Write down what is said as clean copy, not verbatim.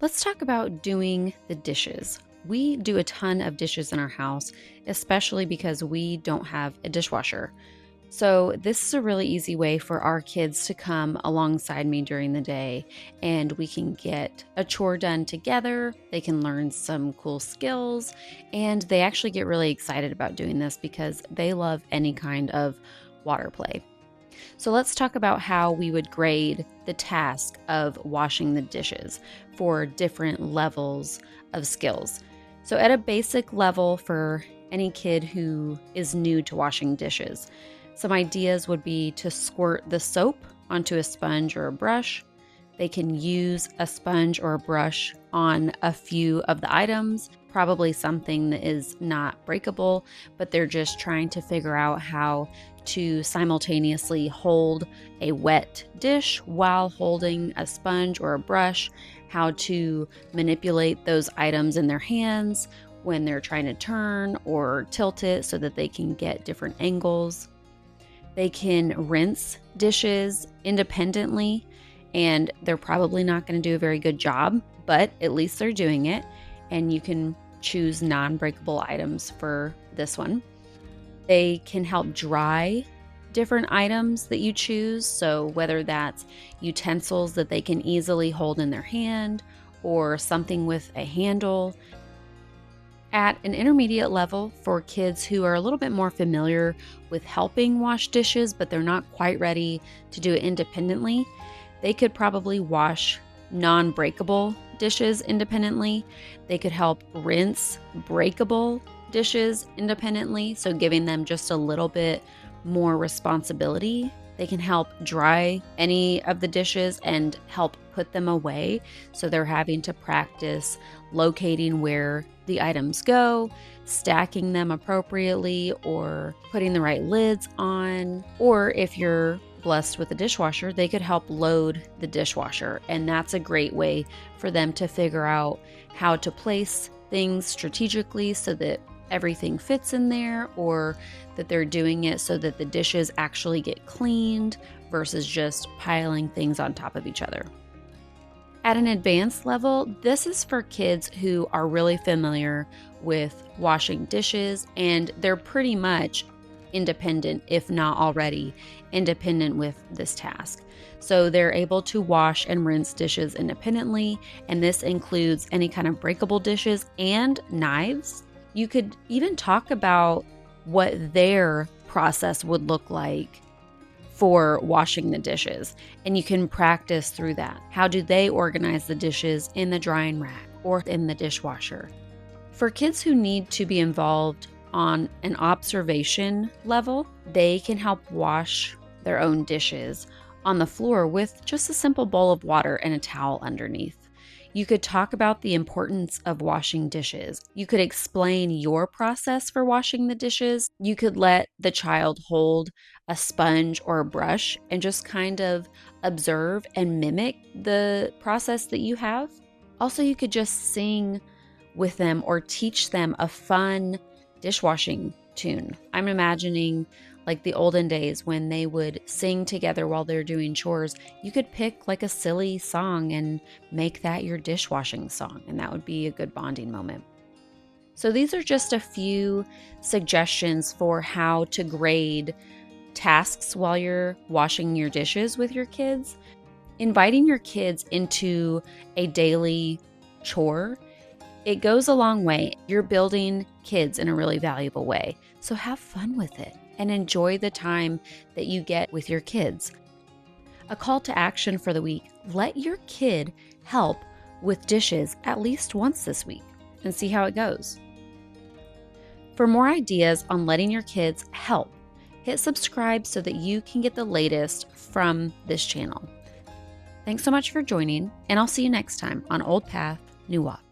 Let's talk about doing the dishes. We do a ton of dishes in our house, especially because we don't have a dishwasher. So, this is a really easy way for our kids to come alongside me during the day, and we can get a chore done together. They can learn some cool skills, and they actually get really excited about doing this because they love any kind of water play. So let's talk about how we would grade the task of washing the dishes for different levels of skills. So, at a basic level, for any kid who is new to washing dishes, some ideas would be to squirt the soap onto a sponge or a brush. They can use a sponge or a brush on a few of the items, probably something that is not breakable, but they're just trying to figure out how to simultaneously hold a wet dish while holding a sponge or a brush, how to manipulate those items in their hands when they're trying to turn or tilt it so that they can get different angles. They can rinse dishes independently, and they're probably not going to do a very good job, but at least they're doing it. And you can choose non breakable items for this one. They can help dry different items that you choose. So, whether that's utensils that they can easily hold in their hand or something with a handle. At an intermediate level, for kids who are a little bit more familiar with helping wash dishes, but they're not quite ready to do it independently, they could probably wash non breakable dishes independently. They could help rinse breakable dishes independently, so giving them just a little bit more responsibility. They can help dry any of the dishes and help put them away. So they're having to practice locating where the items go, stacking them appropriately, or putting the right lids on. Or if you're blessed with a dishwasher, they could help load the dishwasher. And that's a great way for them to figure out how to place things strategically so that everything fits in there, or that they're doing it so that the dishes actually get cleaned versus just piling things on top of each other. At an advanced level, this is for kids who are really familiar with washing dishes, and they're pretty much independent, if not already independent with this task. So they're able to wash and rinse dishes independently, and this includes any kind of breakable dishes and knives. You could even talk about what their process would look like for washing the dishes, and you can practice through that. How do they organize the dishes in the drying rack or in the dishwasher? For kids who need to be involved on an observation level, they can help wash their own dishes on the floor with just a simple bowl of water and a towel underneath. You could talk about the importance of washing dishes. You could explain your process for washing the dishes. You could let the child hold a sponge or a brush and just kind of observe and mimic the process that you have. Also, you could just sing with them or teach them a fun dishwashing tune. I'm imagining like the olden days when they would sing together while they're doing chores. You could pick like a silly song and make that your dishwashing song, and that would be a good bonding moment. So, these are just a few suggestions for how to grade tasks while you're washing your dishes with your kids. Inviting your kids into a daily chore, it goes a long way. You're building kids in a really valuable way. So have fun with it and enjoy the time that you get with your kids. A call to action for the week: let your kid help with dishes at least once this week and see how it goes. For more ideas on letting your kids help, hit subscribe so that you can get the latest from this channel. Thanks so much for joining, and I'll see you next time on Old Path, New Walk.